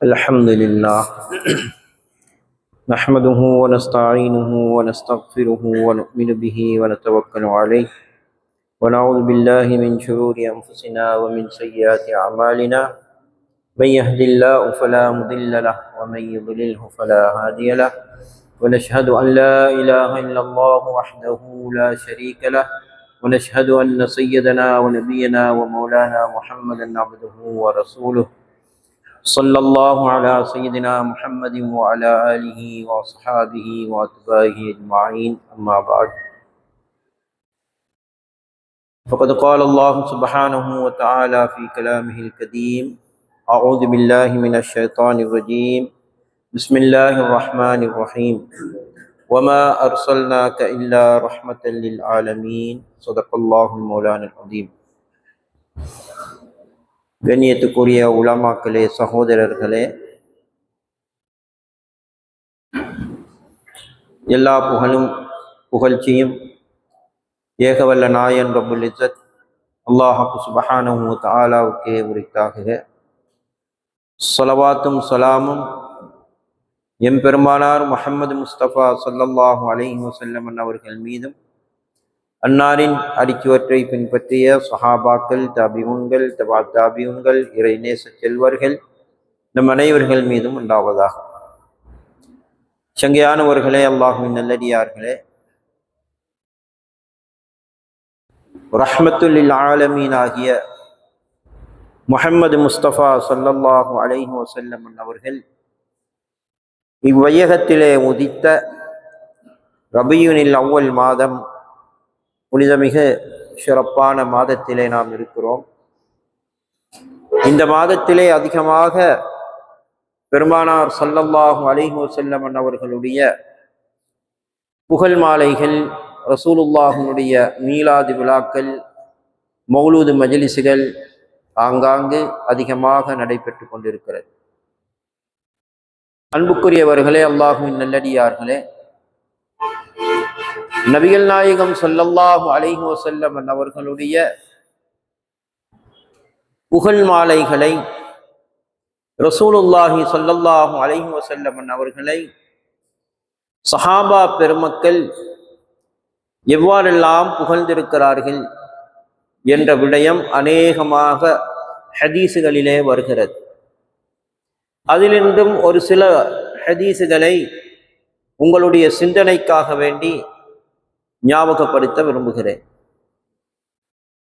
الحمد لله نحمده ونستعينه ونستغفره ونؤمن به ونتوكل عليه ونعوذ بالله من شرور أنفسنا ومن سيئات أعمالنا من يهد الله فلا مضل له ومن يضلله فلا هادي له ونشهد أن لا إله إلا الله وحده لا شريك له ونشهد أن سيدنا ونبينا ومولانا محمدا عبده ورسوله صلى الله على سيدنا محمد وعلى آله وصحابه وأتباعه أجمعين أما بعد فقد قال الله سبحانه وتعالى في كلامه القديم أعوذ بالله من الشيطان الرجيم بسم الله الرحمن الرحيم وما أرسلناك إلا رحمة للعالمين صدق الله المولانا العظيم கண்ணியத்துக்குரிய உலமாக்களே, சகோதரர்களே, எல்லா புகழ்ச்சியும் ஏகவல்ல நாயன் ரப்புல் இஸ்ஸத் அல்லாஹ் சுப்ஹானஹு வ தஆலாவுக்கே உரித்தாகுக. ஸலவாத்தும் ஸலாமும் எம்பெருமானார் முஹம்மது முஸ்தபா ஸல்லல்லாஹு அலைஹி வஸல்லம் அவர்கள் மீதும், அன்னாரின் அறிச்சுவற்றை பின்பற்றிய சஹாபாக்கள், தாபிஊன்கள், தபா தாபிஊன்கள், இறைநேச செல்வர்கள் நம் அனைவர்கள் மீதும் உண்டாவதாக. சங்கையானவர்களே, அல்லாஹ்வின் நல்லடியார்களே, ரஹ்மத்துல் லில் ஆலமீன் ஆகிய முஹம்மது முஸ்தபா ஸல்லல்லாஹு அலைஹி வஸல்லம் அவர்கள் இவ்வையகத்திலே உதித்த ரபியுனில் அவ்வல் மாதம், புனிதமிக சிறப்பான மாதத்திலே நாம் இருக்கிறோம். இந்த மாதத்திலே அதிகமாக பெருமானார் ஸல்லல்லாஹு அலைஹி வஸல்லம் அவர்களுடைய புகழ் மாலைகள், ரசூலுல்லாஹினுடைய மீலாது விழாக்கள், மௌலூது மஜ்லிஸ்கள் ஆங்காங்கு அதிகமாக நடைபெற்று கொண்டிருக்கிறது. அன்புக்குரியவர்களே, அல்லாஹ்வின் நல்லடியார்களே, நபிகள் நாயகம் ஸல்லல்லாஹு அலைஹி வஸல்லம் அவர்களுடைய புகழ் மாலைகளை, ரசூலுல்லாஹி ஸல்லல்லாஹு அலைஹி வஸல்லம் அவர்களை சஹாபா பெருமக்கள் எவ்வாறெல்லாம் புகழ்ந்திருக்கிறார்கள் என்ற விடயம் அநேகமாக ஹதீஸுகளிலே வருகிறது. அதிலிருந்தும் ஒரு சில ஹதீஸுகளை உங்களுடைய சிந்தனைக்காக வேண்டி ஞாபகப்படுத்த விரும்புகிறேன்.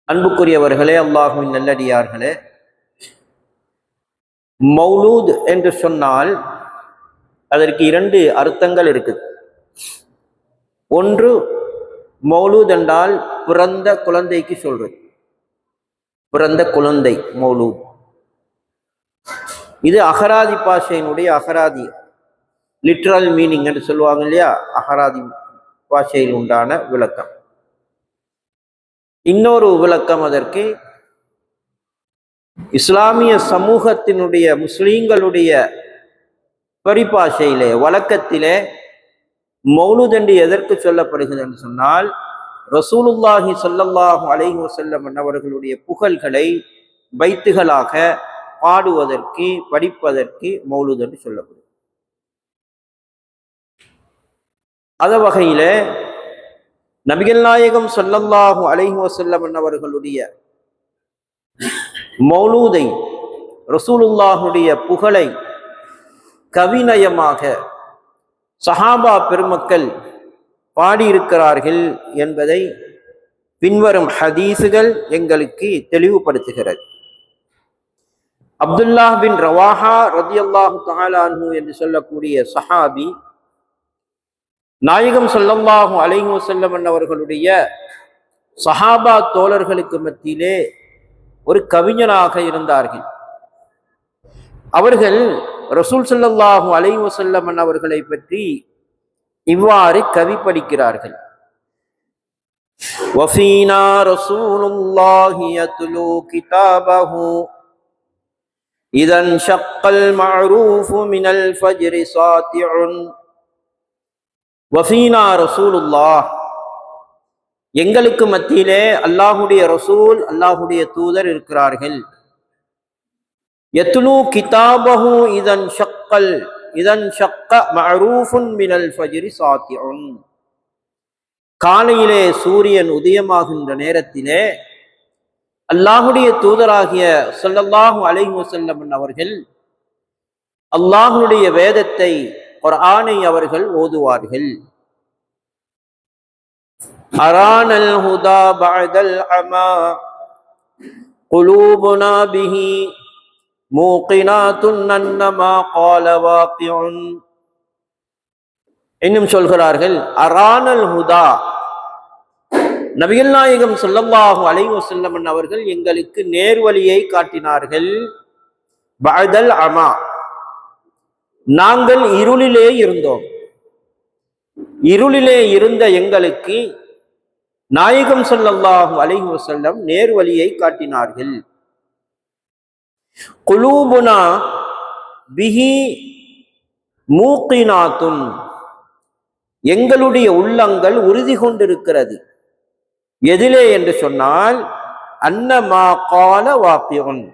அன்புக்குரியவர்களே, அல்லாஹ்வின் நல்லடியார்களே, மௌலூத் என்று சொன்னால் அதற்கு இரண்டு அர்த்தங்கள் இருக்குது. ஒன்று, மௌலூத் என்றால் பிறந்த குழந்தைக்கு சொல்றது, பிறந்த குழந்தை மௌலூத். இது அகராதி பாஷையினுடைய அகராதி, லிட்ரல் மீனிங் என்று சொல்லுவாங்க இல்லையா, அகராதி பாஷையில் உண்டான விளக்கம். இன்னொரு விளக்கம் அதற்கு இஸ்லாமிய சமூகத்தினுடைய, முஸ்லீம்களுடைய பரிபாஷையிலே, வழக்கத்திலே மௌலூத் என்று எதற்கு சொல்லப்படுகிறது என்று சொன்னால், ரசூலுல்லாஹி ஸல்லல்லாஹு அலைஹி வஸல்லம் அவர்களுடைய புகழ்களை பைத்துகளாக பாடுவதற்கு, படிப்பதற்கு மௌலூத் என்று சொல்லப்படுகிறது. அந்த வகையில நபிகள் நாயகம் ஸல்லல்லாஹு அலைஹி வஸல்லம் அவர்களுடைய மௌலூதை, ரசூலுல்லாஹுடைய புகழை கவிநயமாக சஹாபா பெருமக்கள் பாடியிருக்கிறார்கள் என்பதை பின்வரும் ஹதீஸுகள் எங்களுக்கு தெளிவுபடுத்துகிறது. அப்துல்லாஹ் பின் ரவாஹா ரலியல்லாஹு தஆலா அன்ஹு என்று சொல்லக்கூடிய சஹாபி நாயகம் ஸல்லல்லாஹு அலைஹி வஸல்லம் அவர்களுடைய சஹாபா தோழர்களுக்கு மத்தியிலே ஒரு கவிஞனாக இருந்தார்கள். அவர்கள் ரசூல் ஸல்லல்லாஹு அலைஹி வஸல்லம் அவர்களை பற்றி இவ்வாறு கவி படிக்கிறார்கள். வஃபீனா ரசூலுல்லாஹி யத்லூ கிதாபஹு இதன் ஷக்கல் மஅரூஃபு மினல் ஃபஜ்ரி சாத்திஉன். வஃபீனா ரசூலுல்லாஹ், எங்களுக்கு மத்தியிலே அல்லாஹுடைய ரசூல், அல்லாஹுடைய தூதர் இருக்கிறார்கள். யத்லூ கிதாபஹு இதன் ஷக்க மஅரூஃபுன் மினல் ஃபஜ்ரி சாத்திஉன். காலையிலே சூரியன் உதயமாகின்ற நேரத்திலே அல்லாஹுடைய தூதராகிய ஸல்லல்லாஹு அலைஹி வஸல்லம் அவர்கள் அல்லாஹுடைய வேதத்தை குர்ஆனை அவர்கள் ஓதுவார்கள். அரானல் ஹுதா பஅதல் அமா குலூபுனா பிஹி மூகினாத்துன் அன்னமா கால வாகிஉன். இன்னும் சொல்கிறார்கள், அரானல் ஹுதா, நபிகள் நாயகம் ஸல்லல்லாஹு அலைஹி வஸல்லம் அவர்கள் எங்களுக்கு நேர்வழியை காட்டினார்கள். பஅதல் அமா, நாங்கள் இருளிலே இருந்தோம். இருளிலே இருந்த எங்களுக்கு நாயகம் ஸல்லல்லாஹு அலைஹி வஸல்லம் நேர்வழியை காட்டினார்கள். குலூபுனா பிஹி மூகினாத்துன், எங்களுடைய உள்ளங்கள் உறுதி கொண்டிருக்கிறது. எதிலே என்று சொன்னால், அன்னமா கால வாகிஉன்,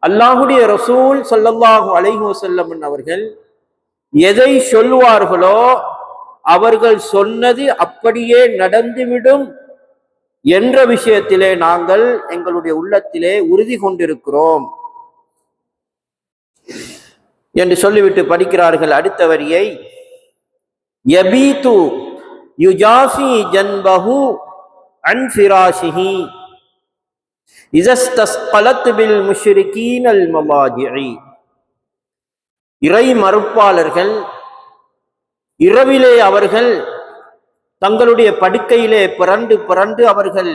அல்லாஹுடைய ரசூல் ஸல்லல்லாஹு அலைஹி வஸல்லம் அவர்கள் எதை சொல்வார்களோ அவர்கள் சொன்னது அப்படியே நடந்துவிடும் என்ற விஷயத்திலே நாங்கள் எங்களுடைய உள்ளத்திலே உறுதி கொண்டிருக்கிறோம் என்று சொல்லிவிட்டு படிக்கிறார்கள் அடுத்த வரியை, யபீது யுஜாஃபி ஜன்பஹு அன் ஃபிராஷிஹி இஸஸ்தஸ்கலத் பில் முஷ்ரிகீனல் மவாஜிஇ. இறை மறுப்பாளர்கள் இரவிலே அவர்கள் தங்களுடைய படுக்கையிலே புரண்டு புரண்டு அவர்கள்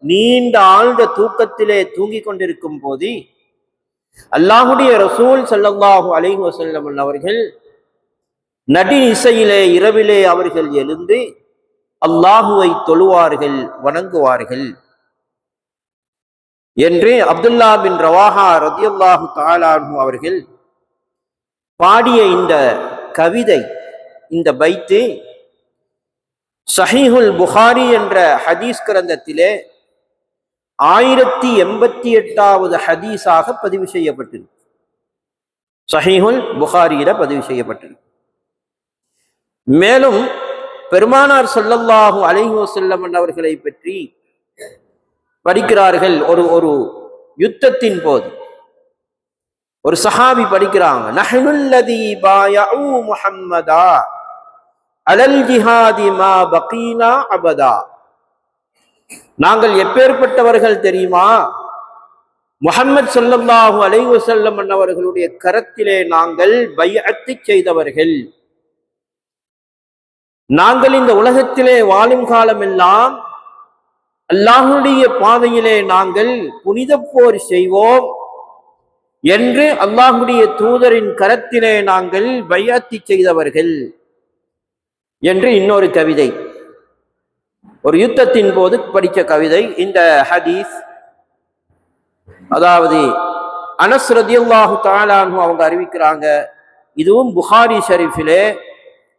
நீண்ட ஆழ்ந்த தூக்கத்திலே தூங்கிக் கொண்டிருக்கும் போது அல்லாஹுடைய ரசூல் ஸல்லல்லாஹு அலைஹி வஸல்லம் அவர்கள் நடி இசையிலே இரவிலே அவர்கள் எழுந்து அல்லாஹுவை தொழுவார்கள், வணங்குவார்கள் என்று அப்துல்லா பின் ரவாஹா ரலியல்லாஹு தஆலா அன்ஹு அவர்கள் பாடிய இந்த கவிதை, இந்த பைத்து ஸஹீஹுல் புகாரி என்ற ஹதீஸ் கிரந்தத்திலே 1088வது ஹதீஸாக பதிவு செய்யப்பட்டது. ஸஹீஹுல் புகாரியில பதிவு செய்யப்பட்டது. மேலும் பெருமானார் ஸல்லல்லாஹு அலைஹி வஸல்லம் அவர்களை பற்றி படிக்கிறார்கள். ஒரு யுத்தத்தின் போது ஒரு சஹாபி படிக்கிறாங்க, நஹ்னுல் லதீ பாயஉ முஹம்மதா அலல் ஜிஹாதி மா பகீனா அபதா. நாங்கள் எப்பேற்பட்டவர்கள் தெரியுமா? முஹம்மது ஸல்லல்லாஹு அலைஹி வஸல்லம் அவர்களுடைய கரத்திலே நாங்கள் பைஅத் செய்தவர்கள். நாங்கள் இந்த உலகத்திலே வாழும் காலமெல்லாம் அல்லாஹ்வுடைய பாதையிலே நாங்கள் புனித போர் செய்வோம் என்று அல்லாஹ்வுடைய தூதரின் கரத்திலே நாங்கள் பைஅத் செய்தவர்கள் என்று இன்னொரு கவிதை, ஒரு யுத்தத்தின் போது படித்த கவிதை. இந்த ஹதீஸ் அதாவது அனஸ் ரலியல்லாஹு தஆலா அன்ஹு அவங்க அறிவிக்கிறாங்க. இதுவும் புகாரி ஷரீஃபிலே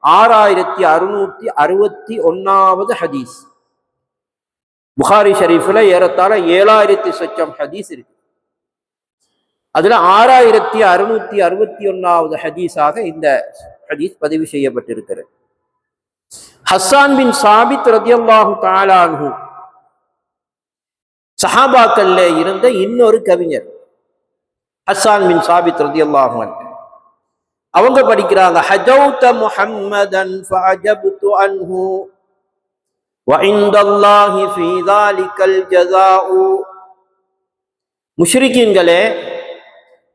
6661வது ஹதீஸ். புகாரி ஷரீஃபில் ஏறத்தாழ 7000 சொச்சம் ஹதீஸ் இருக்கு. அதுல 6661வது ஹதீஸாக இந்த ஹதீஸ் பதிவு செய்யப்பட்டிருக்கிறது. ஹஸ்ஸான் பின் சாபித் ரலியல்லாஹு தஆலா அன்ஹு சஹாபாக்கள்ல இருந்த இன்னொரு கவிஞர். ஹஸ்ஸான் பின் சாபித் ரலியல்லாஹு அன்ஹு அவங்க படிக்கிறாங்க, ஹஜௌத முஹம்மதன் ஃபஅஜப்து அன்ஹு வ இன்தல்லாஹி ஃபீ ஸாலிகல் ஜஸாஉ. முஷ்ரிக்கீன்களே,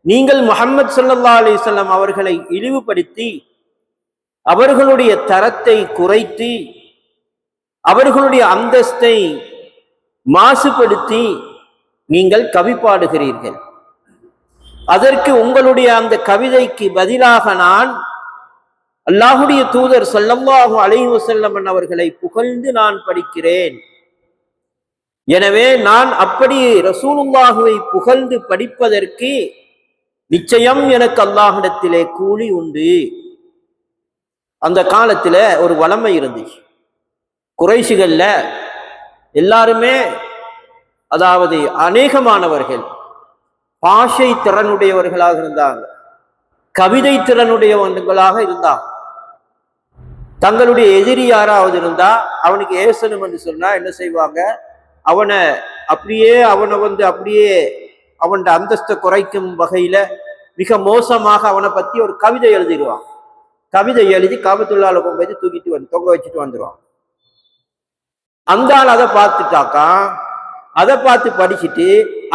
நீங்கள் முஹம்மது ஸல்லல்லாஹு அலைஹி வஸல்லம் அவர்களை இழிவுபடுத்தி அவர்களுடைய தரத்தை குறைத்து அவர்களுடைய அந்தஸ்தை மாசுபடுத்தி நீங்கள் கவி பாடுகிறீர்கள். அதற்கு உங்களுடைய அந்த கவிதைக்கு பதிலாக நான் அல்லாஹுடைய தூதர் ஸல்லல்லாஹு அலைஹி வஸல்லம் அவர்களை புகழ்ந்து நான் படிக்கிறேன். எனவே நான் அப்படி ரசூலுல்லாஹுவை புகழ்ந்து படிப்பதற்கு நிச்சயம் எனக்கு அல்லாஹ்விடத்திலே கூலி உண்டு. அந்த காலத்துல ஒரு வளமை இருந்துச்சு. குறைஷிகள்ல எல்லாருமே, அதாவது அநேகமானவர்கள் பாஷை திறனுடையவர்களாக இருந்தாங்க, கவிதை திறனுடையவர்களாக இருந்தாங்க. தங்களுடைய எதிரி யாராவது இருந்தா அவனுக்கு ஏசனம் என்று சொன்னா என்ன செய்வாங்க, அவனை அப்படியே அவன் அந்தஸ்தை குறைக்கும் வகையில மிக மோசமாக அவனை பத்தி ஒரு கவிதை எழுதிடுவான். கவிதை எழுதி காபத்துள்ளால போகும்போது தூக்கிட்டு தொங்க வச்சுட்டு வந்துடுவான். அந்த ஆள் அதை பார்த்துட்டாக்கா, அதை பார்த்து படிச்சுட்டு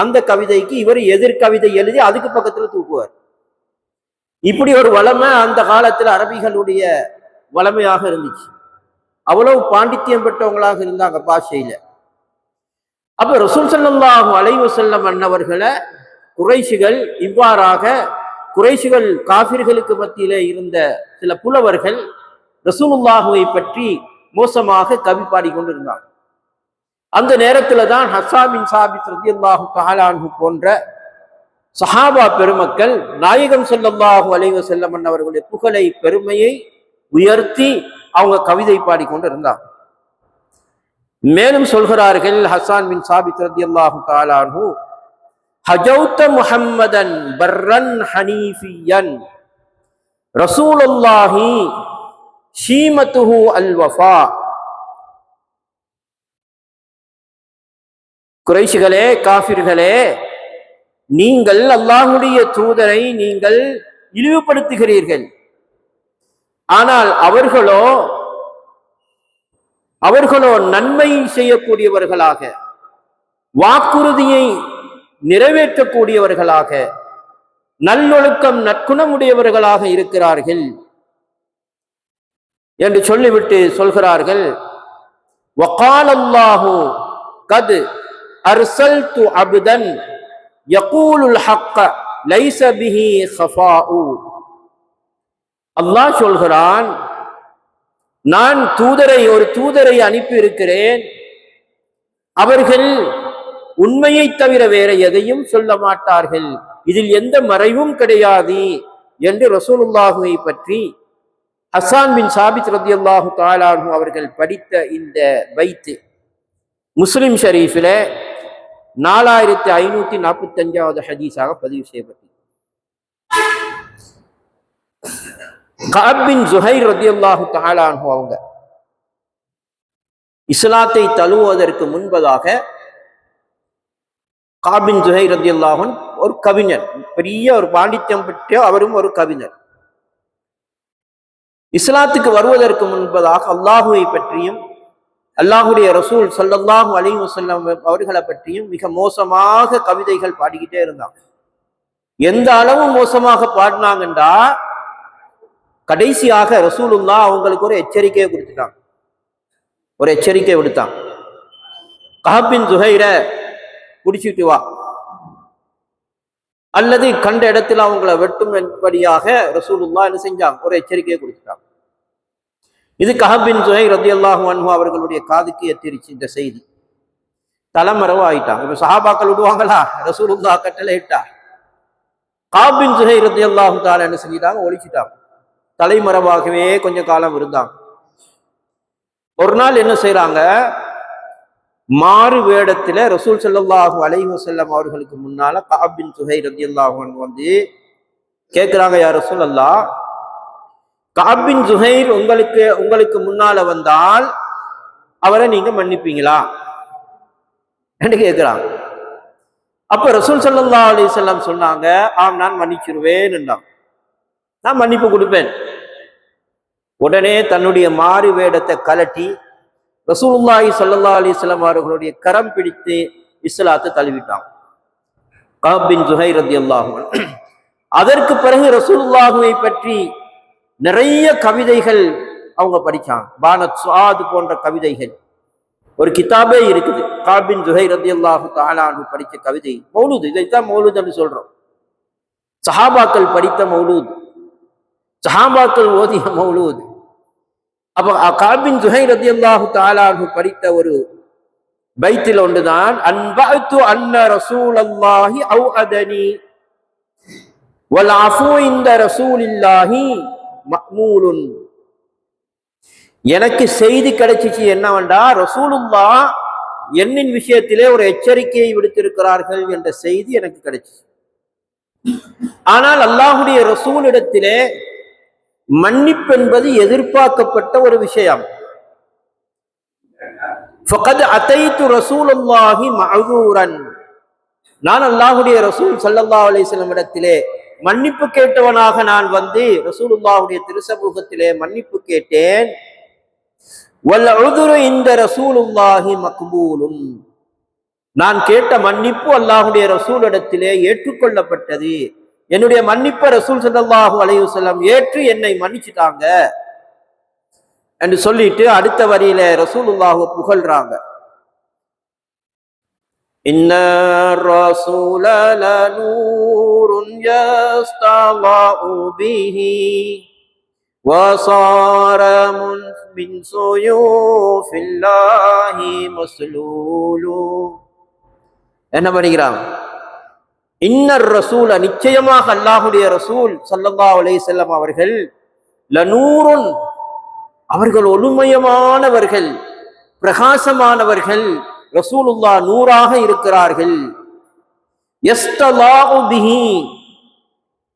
அந்த கவிதைக்கு இவர் எதிர்கவிதை எழுதி அதுக்கு பக்கத்துல தூக்குவார். இப்படி ஒரு வளமை அந்த காலத்துல அரபிகளுடைய வளமையாக இருந்துச்சு. அவ்வளவு பாண்டித்யம் பெற்றவங்களாக இருந்தாங்க பாஷையில. அப்ப ரசூல் ஸல்லல்லாஹு அலைஹி வஸல்லம் அன்னவர்களை குறைஷிகள் இவ்வாறாக, குறைஷிகள் காஃபிர்களுக்கு மத்தியில இருந்த சில புலவர்கள் ரசூலுல்லாஹுவை பற்றி மோசமாக கவி பாடிக்கொண்டிருந்தாங்க. அந்த நேரத்துல தான் ஹஸ்ஸான் பின் சாபித் ரலியல்லாஹு தஆலா அன்ஹு போன்ற சஹாபா பெருமக்கள் நாயகம் ஸல்லல்லாஹு அலைஹி வஸல்லம் அன்னவர்களுடைய புகழை, பெருமையை உயர்த்தி அவங்க கவிதை பாடிக்கொண்டு இருந்தாங்க. மேலும் சொல்கிறார்கள் ஹஸ்ஸான் பின் சாபித் ரலியல்லாஹு தஆலா அன்ஹு, ஹஜௌத முஹம்மதன் பர்ரன் ஹனீஃபியன் ரசூலுல்லாஹி ஷீமத்துஹு அல் வஃபா. குறைஷிகளே, காஃபிர்களே, நீங்கள் அல்லாஹ்வுடைய தூதரை நீங்கள் இழிவுபடுத்துகிறீர்கள். ஆனால் அவர்களோ நன்மை செய்யக்கூடியவர்களாக, வாக்குறுதியை நிறைவேற்றக்கூடியவர்களாக, நல்லொழுக்கம் நற்குணமுடையவர்களாக இருக்கிறார்கள் என்று சொல்லிவிட்டு சொல்கிறார்கள், வகால அல்லாஹு கத் அர்சல்து அப்தன் யகூலுல் ஹக்க லைஸ பிஹி ஸஃபாஉ. அல்லாஹ் சொல்கிறான், நான் ஒரு தூதரை அனுப்பி இருக்கிறேன், அவர்கள் உண்மையை தவிர வேற எதையும் சொல்ல மாட்டார்கள், இதில் எந்த மறைவும் கிடையாது என்று ரசூலுல்லாஹுவை பற்றி ஹஸ்ஸான் பின் சாபித் ரலியல்லாஹு தஆலா அன்ஹு அவர்கள் படித்த இந்த பைத் முஸ்லிம் ஷரீஃபில் 4545வது ஹதீஸாக பதிவு செய்யப்பட்டது. கஅப் பின் ஸுஹைர் ரலியல்லாஹு தஆலா அன்ஹு அவங்க இஸ்லாத்தை தழுவுவதற்கு முன்பதாக கஅப் பின் ஸுஹைர் ரலியல்லாஹு அன்ஹு ஒரு கவிஞர், பெரிய ஒரு பாண்டித்யம் பெற்ற அவரும் ஒரு கவிஞர். இஸ்லாத்துக்கு வருவதற்கு முன்பதாக அல்லாஹுவை பற்றியும் அல்லாஹுடைய ரசூல் ஸல்லல்லாஹு அலைஹி வஸல்லம் அவர்களை பற்றியும் மிக மோசமாக கவிதைகள் பாடிக்கிட்டே இருந்தாங்க. எந்த அளவு மோசமாக பாடினாங்கன்றா, கடைசியாக ரசூலுல்லாஹ் அவங்களுக்கு ஒரு எச்சரிக்கையை கொடுத்துட்டாங்க, ஒரு எச்சரிக்கை விடுத்தாங்க. கஅப் பின் ஸுஹைரை பிடிச்சிட்டு வா, அல்லது கண்ட இடத்துல அவங்கள வெட்டும் என்படியாக ரசூலுல்லாஹ் என்ன செஞ்சாங்க, ஒரு எச்சரிக்கையை கொடுத்துட்டாங்க. இது கஅப் பின் ஸுஹைர் ரலியல்லாஹு அன்ஹு அவர்களுடைய காதுக்கு எத்திருச்சு இந்த செய்தி. தலைமறைவு ஆயிட்டாங்க. இப்ப சஹாபாக்கள் விடுவாங்களா, ரசூலுல்லாஹ் கட்டளை இட்டா. கஅப் பின் ஸுஹைர் ரலியல்லாஹு தஆலா என்ன செஞ்சிட்டாங்க, ஒழிச்சிட்டாங்க. தலைமறைவாகவே கொஞ்ச காலம் இருந்தாங்க. ஒரு நாள் என்ன செய்யறாங்க, மாறு வேடத்துல ரசூல் ஸல்லல்லாஹு அலைஹி வஸல்லம் அவர்களுக்கு முன்னால கஅப் பின் ஸுஹைர் ரலியல்லாஹு அன்ஹு வந்து கேட்கிறாங்க, யா ரசூலல்லாஹ், கஅப் பின் ஸுஹைர் உங்களுக்கு முன்னால வந்தால் அவரை நீங்க மன்னிப்பீங்களா என்று கேட்கிறாங்க. அப்ப ரசூல் ஸல்லல்லாஹு அலைஹி வஸல்லம் சொன்னாங்க, ஆம், நான் மன்னிச்சிருவேன் என்றான், நான் மன்னிப்பு கொடுப்பேன். உடனே தன்னுடைய மாறு வேடத்தை கலட்டி ரசூலுல்லாஹி ஸல்லல்லாஹு அலைஹி வஸல்லம் அவர்களுடைய கரம் பிடித்து இஸ்லாத்தை தழுவிட்டான் கஅப் பின் ஸுஹைர் ரலியல்லாஹு அன்ஹு. அதற்கு பிறகு ரசூலுல்லாஹுவை பற்றி நிறைய கவிதைகள் அவங்க படிச்சாங்க. பானத் சுஆத் போன்ற கவிதைகள் ஒரு கிதாபே இருக்குது. கஅப் பின் ஸுஹைர் ரலியல்லாஹு தஆலா அன்ஹு படித்த கவிதை மௌலூத். இதைத்தான் மௌலூத் என்று சொல்றோம். சஹாபாக்கள் படித்த மௌலூத், சஹாபாக்கள் ஓதிய மௌலூத். அப்ப கஅப் பின் ஸுஹைர் ரலியல்லாஹு தஆலா அன்ஹு படித்த ஒரு பைத்தில் ஒன்றுதான், அன்பஅத்து அன்ன ரசூலல்லாஹி அவ்அதனி வல் அஃபு இன்த ரசூலில்லாஹி மஅமூலுன். எனக்கு செய்தி கிடைச்சிச்சு என்னவென்றா, ரசூலுல்லாஹ் என்னின் விஷயத்திலே ஒரு எச்சரிக்கையை விடுத்திருக்கிறார்கள் என்ற செய்தி எனக்கு கிடைச்சிச்சு. ஆனால் அல்லாஹுடைய ரசூலிடத்திலே மன்னிப்பு என்பது எதிர்பார்க்கப்பட்ட ஒரு விஷயம். ஃபகத் அதைத்து ரசூலுல்லாஹி மஅதூரன், நான் அல்லாஹுடைய ரசூல் ஸல்லல்லாஹு அலைஹி வஸல்லம் இடத்திலே மன்னிப்பு கேட்டவனாக நான் வந்து ரசூலுல்லாஹுடைய திருசமூகத்திலே மன்னிப்பு கேட்டேன். வல் உதுரு இந்த ரசூலுல்லாஹி மக்பூலுன், நான் கேட்ட மன்னிப்பு அல்லாஹுடைய ரசூலிடத்திலே ஏற்றுக்கொள்ளப்பட்டது. என்னுடைய மன்னிப்பை ரசூல் ஸல்லல்லாஹு அலைஹி வஸல்லம் ஏற்று என்னை மன்னிச்சுட்டாங்க என்று சொல்லிட்டு அடுத்த வரியில ரசூலுல்லாஹு புகழ்றாங்க. இன்ன ரசூல லநூருன் யஸ்தலாஉ பிஹி வஸாரமுன் மின் சுயூஃபில்லாஹி மஸ்லூலு. என்ன படிக்கிறாங்க? இன்னர் ரசூல, நிச்சயமாக அல்லாஹுடைய ரசூல் ஸல்லல்லாஹு அலைஹி வஸல்லம் அவர்கள் லநூருன், அவர்கள் ஒளிமயமானவர்கள், பிரகாசமானவர்கள். ரசூலுல்லாஹ் நூறாக இருக்கிறார்கள். யஸ்தலாஉ பிஹி,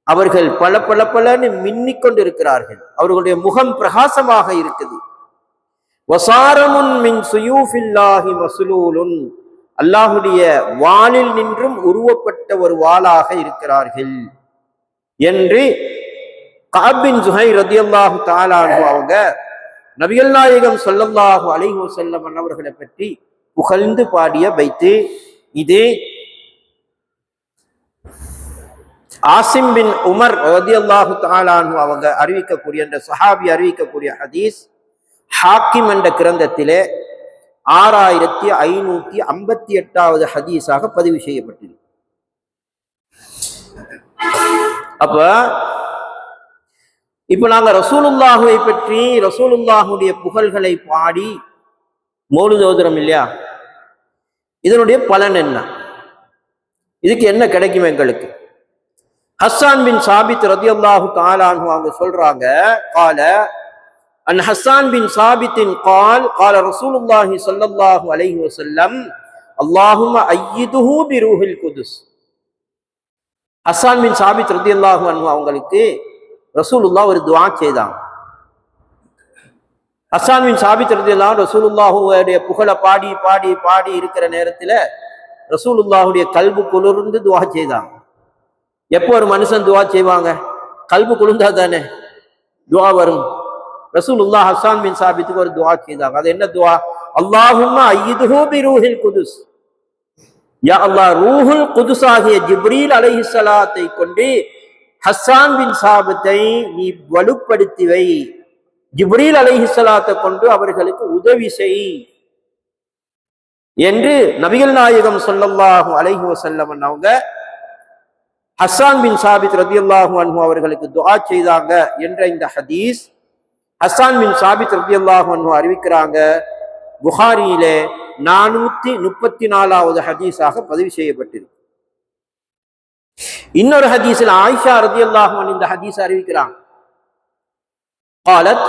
அவர்கள் பல பல பலன்னு மின்னிக் கொண்டிருக்கிறார்கள், அவர்களுடைய முகம் பிரகாசமாக இருக்குது. வஸாரமுன் மின் சுயூஃபில்லாஹி மஸ்லூலுன், அல்லாஹுடைய வாளில் நின்றும் உருவப்பட்ட ஒரு வாளாக இருக்கிறார்கள் என்று கஅப் பின் ஸுஹைர் ரலியல்லாஹு தஆலா அன்ஹு அவங்க நபிகள் நாயகம் ஸல்லல்லாஹு அலைஹி வஸல்லம் அவர்களை பற்றி புகழ்ந்து பாடிய பைத்து இது. ஆசிம் பின் உமர் ரலியல்லாஹு தஆலா அன்ஹு அவங்க அறிவிக்கக்கூடிய, அந்த சஹாபி அறிவிக்கக்கூடிய ஹதீஸ் ஹாக்கிம் என்ற கிரந்தத்திலே 6558வது ஹதீஸாக பதிவு செய்யப்பட்டது. அப்ப இப்ப நாங்க ரசூலுல்லாஹுவை பற்றி, ரசூலுல்லாஹுடைய புகழ்களை பாடி மௌலித் ஓதுறோம் இல்லையா? இதனுடைய பலன் என்ன? இதுக்கு என்ன கிடைக்கும் எங்களுக்கு? ஹஸ்ஸான் பின் சாபித் ரலியல்லாஹு தஆலா அன்ஹு அவங்க சொல்றாங்க, قال عن حسان بن ثابت قال قال رسول الله صلى الله عليه وسلم اللهم أيده بروح القدس. ஹஸ்ஸான் பின் சாபித் ரலியல்லாஹு அன்ஹு அவங்களுக்கு ரசூலுல்லாஹ் ஒரு துஆ செய்தாங்க. ஹஸ்ஸான் பின் சாபித் ரலியல்லாஹு ரசூலுல்லாஹுடைய புகழை பாடி பாடி பாடி இருக்கிற நேரத்துல ரசூலுல்லாஹுடைய கல்பு குளிர்ந்து துஆ செய்தாங்க. எப்போ ஒரு மனுஷன் துஆ செய்வாங்க? கல்பு குளிர்ந்தா தானே துஆ வரும். ரசூலுல்லாஹ் ஹஸ்ஸான் பின் சாபித்துக்கு ஒரு துஆ செய்தாங்க. அது என்ன துஆ? அல்லாஹும்ம அய்யிதுஹு பிரூஹில் குதுஸ், யா அல்லாஹ், ரூஹுல் குதுஸ் ஆகிய ஜிப்ரீல் அலைஹிஸ்ஸலாத்தை கொண்டு ஹஸ்ஸான் பின் சாபித்தை நீ வலுப்படுத்தி வை, ஜிப்ரீல் அலைஹிஸ்ஸலாத்தை கொண்டு அவர்களுக்கு உதவி செய் என்று நபிகள் நாயகம் ஸல்லல்லாஹு அலைஹி வஸல்லம் அவங்க ஹஸ்ஸான் பின் சாபித் ரலியல்லாஹு அன்ஹு அவர்களுக்கு துஆ செய்தாங்க என்ற இந்த ஹதீஸ் ஹஸ்ஸான் பின் சாபித் ரலியல்லாஹு அன்ஹு அறிவிக்கிறாங்க. புகாரியிலே 434வது ஹதீஸாக பதிவு செய்யப்பட்டிருக்கு. இன்னொரு ஹதீஸில் ஆயிஷா ரலியல்லாஹு அன்ஹா இந்த ஹதீஸ் அறிவிக்கிறாங்க. قالت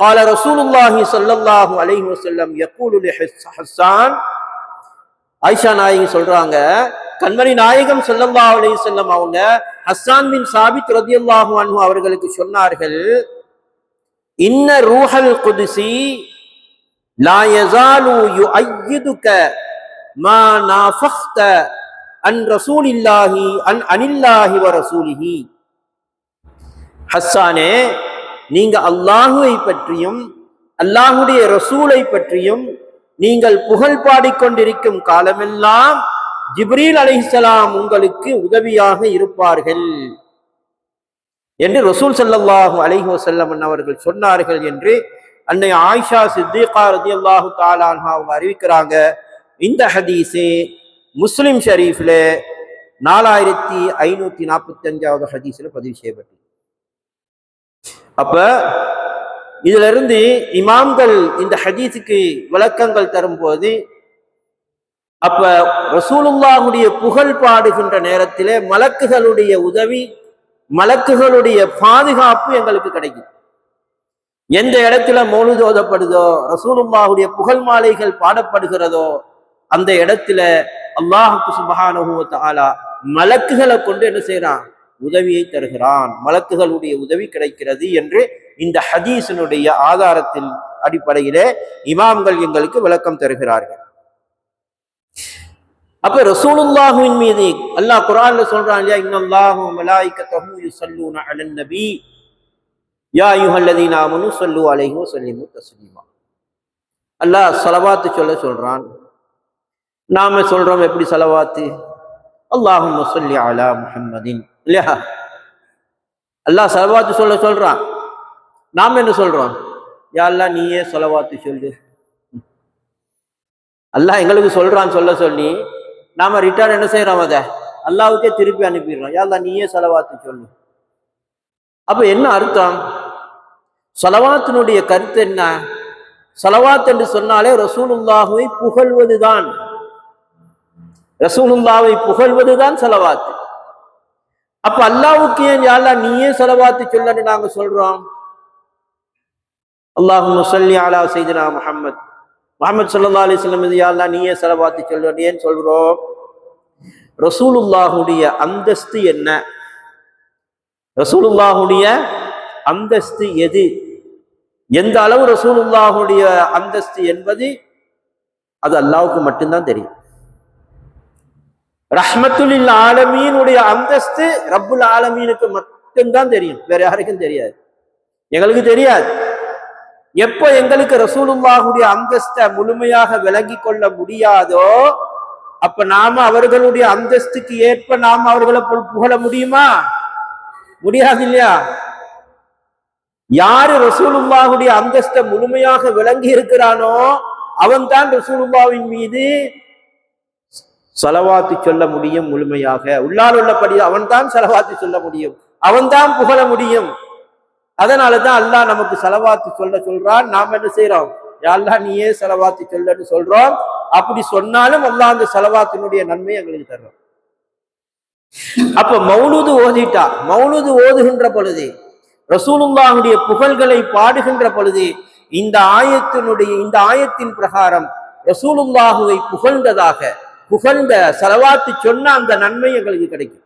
قال رسول الله صلى الله عليه وسلم يقول لحسان, ஆயிஷா நாயகி சொல்றாங்க, கண்மணி நாயகம் ஸல்லல்லாஹு அலைஹி வஸல்லம் அவங்க ஹஸ்ஸான் பின் சாபித் ரலியல்லாஹு அன்ஹு அவர்களுக்கு சொன்னார்கள், இன்ன ரூஹல் குதுஸி லா யஸாலு யுஅய்யிதுக மா நாஃபக்த அன் ரசூலில்லாஹி அனில்லாஹி வ ரசூலிஹி. ஹஸ்ஸானே, நீங்க அல்லாஹுவை பற்றியும் அல்லாஹுடைய ரசூலை பற்றியும் நீங்கள் புகழ் பாடிக்கொண்டிருக்கும் காலமெல்லாம் ஜிப்ரீல் அலைஹிஸ்ஸலாம் உங்களுக்கு உதவியாக இருப்பார்கள் என்று ரசூல் ஸல்லல்லாஹு அலைஹி வஸல்லம் அவர்கள் சொன்னார்கள் என்று அன்னை ஆயிஷா சித்திகா ரலியல்லாஹு தஆலா அன்ஹா அவங்க அறிவிக்கிறாங்க. இந்த ஹதீஸே முஸ்லிம் ஷரீஃப்ல 4545வது ஹதீஸ்ல பதிவு செய்யப்பட்டது. அப்ப இதுல இருந்து இமாம்கள் இந்த ஹதீஸுக்கு விளக்கங்கள் தரும்போது, அப்ப ரசூலுல்லாஹுடைய புகழ் பாடுகின்ற நேரத்திலே மலக்குகளுடைய உதவி, மலக்குகளுடைய பாதுகாப்பு எங்களுக்கு கிடைக்கும். எந்த இடத்துல மௌலித் ஓதப்படுதோ, ரசூலுல்லாஹுடைய புகழ் மாலைகள் பாடப்படுகிறதோ, அந்த இடத்துல அல்லாஹ் சுப்ஹானஹு வ தஆலா மலக்குகளை கொண்டு என்ன செய்யறான்? உதவியை தருகிறான், மலக்குகளுடைய உதவி கிடைக்கிறது என்று இந்த ஹதீஸினுடைய ஆதாரத்தின் அடிப்படையிலே இமாம்கள் எங்களுக்கு விளக்கம் தருகிறார்கள். அப்ப ரசூலுல்லாஹுவின் மீது அல்லாஹ் குர்ஆன்ல சொல்றான் இல்லையா, இன்னல்லாஹு வ மலாயிகத்தஹு யுஸல்லூன அலன் நபி யா அய்யுஹல்லதீன ஆமனு ஸல்லு அலைஹி வ ஸல்லிமு தஸ்லீமா. அல்லாஹ் ஸலவாத்து சொல்றான். நாம சொல்றோம் எப்படி ஸலவாத்து? அல்லாஹும்ம ஸல்லி அலா முஹம்மதின் இல்லையா? அல்லாஹ் ஸலவாத்து சொல்றான். நாம என்ன சொல்றோம்? யா அல்லாஹ் நீயே ஸலவாத்து சொல்லு. அல்லாஹ் எங்களுக்கு சொல்றான் சொல்லி நாம ரிட்டர்ன் என்ன செய்யறோம்? அதை அல்லாஹ்வுக்கே திருப்பி அனுப்பிடுறோம். யா அல்லாஹ் நீயே ஸலவாத்து சொல்லு. அப்ப என்ன அர்த்தம்? ஸலவாத்தினுடைய கருத்து என்ன? ஸலவாத் என்று சொன்னாலே ரசூலுல்லாஹுவை புகழ்வதுதான். ரசூலுல்லாஹ்வை புகழ்வதுதான் ஸலவாத். அப்ப அல்லாஹ்வுக்கு ஏன் யா அல்லாஹ் நீயே ஸலவாத்து சொல்லன்னு நாங்க சொல்றோம்? அல்லாஹும்ம ஸல்லி அலா சய்யிதினா முஹம்மத் ஸல்லல்லாஹு அலைஹி வஸல்லம் யா அல்லாஹ் நீயே ஸலவாத்து சொல்லன்னு ஏன் சொல்றோம்? ரசூலுல்லாஹுடைய அந்தஸ்து என்ன? ரசூலுல்லாஹுடைய அந்தஸ்து எது? எந்த அளவு ரசூலுல்லாஹுடைய அந்தஸ்து என்பது அது அல்லாஹ்வுக்கு மட்டும்தான் தெரியும். ரஹ்மத்துல் ஆலமீனுடைய அந்தஸ்து ரப்புல் ஆலமீனுக்கு மட்டும்தான் தெரியும், வேற யாருக்கும் தெரியாது. எங்களுக்கு தெரியாது. எப்போ எங்களுக்கு ரசூலுல்லாஹுடைய அந்தஸ்தை முழுமையாக விளங்கி கொள்ள முடியாதோ அப்ப நாம அவர்களுடைய அந்தஸ்துக்கு ஏற்ப நாம அவர்களை புகழ முடியுமா? முடியாது இல்லையா? யாரு ரசூலுல்லாஹுடைய அந்தஸ்தை முழுமையாக விளங்கி இருக்கிறானோ அவன் தான் ரசூலுல்லாஹ்வின் மீது ஸலவாத்து சொல்ல முடியும் முழுமையாக. உள்ளால் உள்ளபடி அவன் தான் ஸலவாத்து சொல்ல முடியும், அவன் தான் புகழ முடியும். அதனாலதான் அல்லாஹ் நமக்கு ஸலவாத்து சொல்றான். நாம என்ன செய்யறோம்? யா அல்லாஹ் நீயே ஸலவாத்து சொல்லன்னு சொல்றோம். அப்படி சொன்னாலும் அல்லாஹ் அந்த ஸலவாத்தினுடைய நன்மை எங்களுக்கு தர்றோம். அப்ப மௌலூது ஓதிட்டா, மௌலூது ஓதுகின்ற பொழுது, ரசூலுல்லாஹுடைய புகழ்களை பாடுகின்ற பொழுது இந்த ஆயத்தின் பிரகாரம் ரசூலுல்லாஹுவை புகழ்ந்த ஸலவாத்து சொன்ன அந்த நன்மை எங்களுக்கு கிடைக்கும்.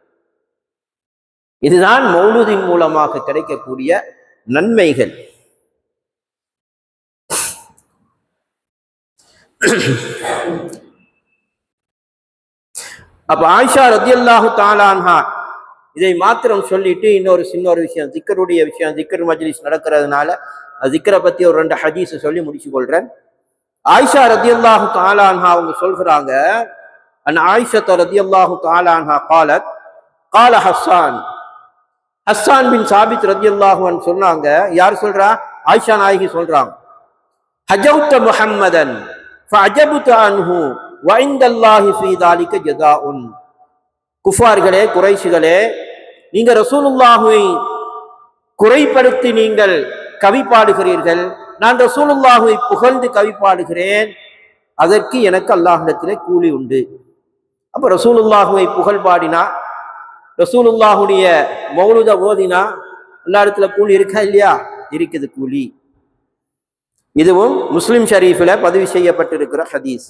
இதுதான் மௌலூதின் மூலமாக கிடைக்கக்கூடிய நன்மைகள். அப்ப ஆயிஷா ரலியல்லாஹு தஆலா அன்ஹா இதை மாத்திரம் சொல்லிட்டு இன்னொரு விஷயம், திக்ருடைய விஷயம், திக்ர் மஜ்லிஸ் நடக்கிறதுனால திக்ரை பத்தி ஒரு 2 ஹதீஸ் சொல்லி முடிச்சு கொள்றேன். ஆயிஷா ரலியல்லாஹு தஆலா அன்ஹா அவங்க சொல்றாங்க, அன் ஆயிஷா ரலியல்லாஹு தஆலா அன்ஹா قالت قال ஹஸ்ஸான் பின் சாபித் ரலியல்லாஹு அன்ஹு சொன்னாங்க. யார் சொல்றா? ஆயிஷா நாயகி சொல்றாங்க. ஹஜௌத முஹம்மதன் ஃபஅஜபது அன்ஹு வ இன்தல்லாஹி ஃபீ ذلك ஜஸாஉன். குஃபார்களே, குறைஷிகளே, நீங்க ரசூலுல்லாஹுவை குறைப்படுத்தி நீங்கள் கவி பாடுகிறீர்கள், நான் ரசூலுல்லாஹுவை புகழ்ந்து கவி பாடுகிறேன், அதற்கு எனக்கு அல்லாஹ்விடத்திலே கூலி உண்டு. அப்ப ரசூலுல்லாஹுவை புகழ் பாடினா, ரசூலுல்லாஹுடைய மௌலூத ஓதினா எல்லா இடத்துல கூலி இருக்கா இல்லையா? இருக்குது கூலி. இதுவும் முஸ்லிம் ஷரீஃபில் பதிவு செய்யப்பட்டிருக்கிற ஹதீஸ்.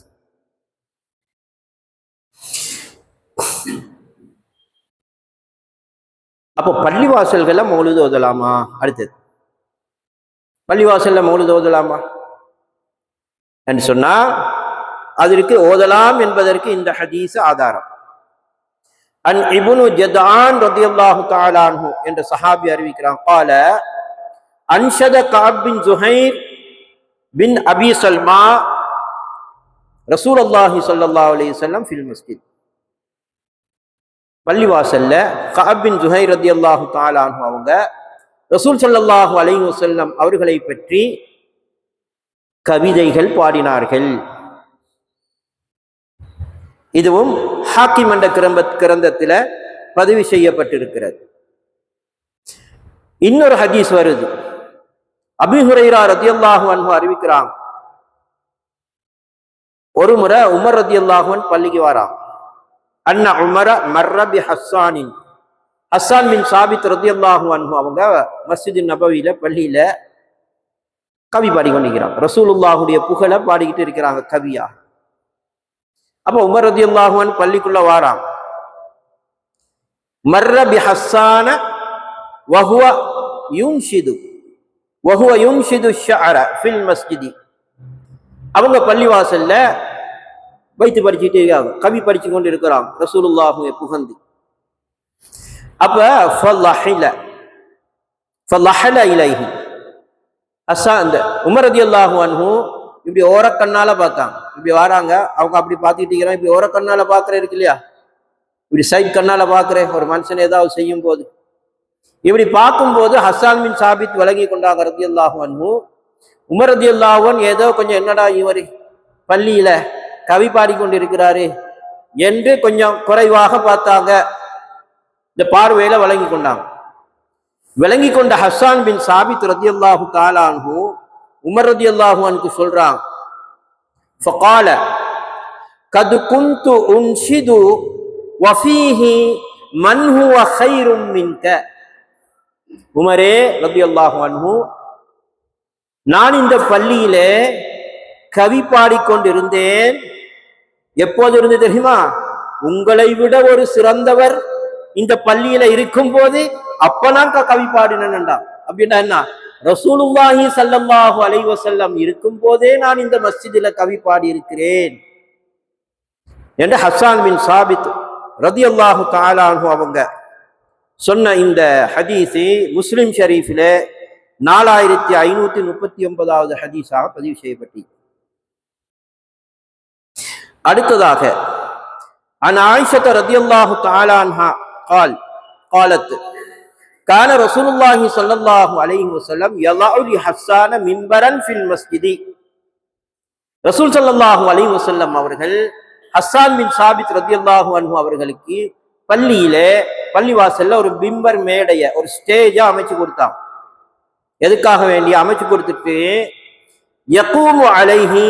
அப்போ பள்ளிவாசல்களை மௌலூது ஓதலாமா? அடுத்தது, பள்ளிவாசல்ல மௌலூது ஓதலாமா என்று சொன்னா அதற்கு ஓதலாம் என்பதற்கு இந்த ஹதீஸ் ஆதாரம். அன் இப்னு ஜதான் ரலியல்லாஹு தஆலா அன்ஹு என்ற சஹாபி அறிவிக்கிறான், قال அன்ஷத கஅப் பின் ஜுஹைர் பின் அபி சல்மா ரசூலுல்லாஹி ஸல்லல்லாஹு அலைஹி வஸல்லம் ஃபில் மஸ்ஜித். பள்ளிவாசல்ல கஅப் பின் ஜுஹைர் ரலியல்லாஹு தஆலா அன்ஹு அவங்க ரசூல் ஸல்லல்லாஹு அலைஹி வஸல்லம் அவர்களை பற்றி கவிதைகள் பாடினார்கள். இதுவும் ஹாக்கிம் என்ற கிரந்தத்தில் பதிவு செய்யப்பட்டிருக்கிறது. இன்னொரு ஹதீஸ் வருது. அபூ ஹுரைரா ரலியல்லாஹு அன்ஹு அறிவிக்கிறாங்க, ஒரு முறை உமர் ரலியல்லாஹு அன்ஹு பள்ளிக்கு வரான். அன்ன உமர மர்ர பி ஹஸ்ஸானின், ஹஸ்ஸான் பின் சாபித் ரலியல்லாஹு அன்ஹு அவங்க மஸ்ஜித் நபவியில பள்ளியில கவி பாடிக்கொண்டிருக்கிறாங்க. ரசூலுல்லாஹுடைய புகழை பாடிக்கிட்டு இருக்கிறாங்க கவியா. அப்ப உமர் ரலியல்லாஹு அன்ஹு பள்ளிக்குள்ள வாரான். மர்ர பிஹஸ்ஸான வஹுவ யுன்ஷிது ஷஅர ஃபில் மஸ்ஜிதி. அவங்க பள்ளிவாசல்ல வைத்து படிச்சுட்டே இருக்காங்க, கவி படிச்சு கொண்டு இருக்கிறாங்க ரசூலுல்லாஹுவை புகழ்ந்து. அப்ப ஃபலஹல இலைஹி அந்த உமர் ரலியல்லாஹு அன்ஹு இப்படி ஓரக்கண்ணால பார்த்தாங்க. இப்படி வராங்க, அவங்க அப்படி பார்த்துக்கிட்டு இருக்கிறாங்க. இப்படி ஓரக்கண்ணால பார்க்கற இருக்கு இல்லையா, இப்படி சைட் கண்ணால பார்க்கிறேன் ஒரு மனுஷன் ஏதாவது செய்யும் போது. இப்படி பார்க்கும்போது ஹஸ்ஸான் பின் சாபித் விளங்கி கொண்டாங்க ரலியல்லாஹு அன்ஹு. உமர் ரலியல்லாஹு அன்ஹு ஏதோ கொஞ்சம் என்னடா இவர் பள்ளியில கவி பாடிக்கொண்டு இருக்கிறாரு என்று கொஞ்சம் குறைவாக பார்த்தாங்க. இந்த பார்வையில விளங்கி கொண்டாங்க. விளங்கி கொண்ட ஹஸ்ஸான் பின் சாபித் ரலியல்லாஹு தஆலா அன்ஹு உமர் ரலியல்லாஹு அன்ஹு சொல்றாங்க, ஃபகால கத் குன்து உன்ஷிது வஃபீஹி மன் ஹுவ கைரும் மின்க. உமரே ரலியல்லாஹு அன்ஹு, நான் இந்த பள்ளியிலே கவி பாடிக்கொண்டிருந்தேன். எப்போது இருந்து தெரியுமா? உங்களை விட ஒரு சிறந்தவர் இந்த பள்ளியில இருக்கும் போது அப்ப நான் கவி பாடினேன்டா. அப்படின்னா என்ன? ரசூலுல்லாஹி ஸல்லல்லாஹு அலைஹி வஸல்லம் இருக்கும் போதே நான் இந்த மஸ்ஜிதில கவி பாடி இருக்கிறேன் என்று ஹஸ்ஸான் பின் சாபித் ரலியல்லாஹு தஆலா அன்ஹு அவங்க சொன்ன இந்த ஹதீஸை முஸ்லிம் ஷரீஃபில 4539வது ஹதீஸாக பதிவு செய்யப்பட்டு. அடுத்ததாக அன் ஆயிஷா ரலியல்லாஹு தஆலா அன்ஹா قالت كان رسول الله صلى الله عليه وسلم يضع لحسان منبرا في المسجد. ரசூல் ஸல்லல்லாஹு அலைஹி வஸல்லம் அவர்கள் ஹஸ்ஸான் பின் சாபித் ரலியல்லாஹு அன்ஹு அவர்களுக்கு பள்ளிவாசல்ல ஒரு பிம்பர் மேடைய, ஒரு ஸ்டேஜா அமைச்சு கொடுத்தாங்க. எதுக்காக வேண்டிய அமைச்சு கொடுத்துட்டு யகூமு அலைஹி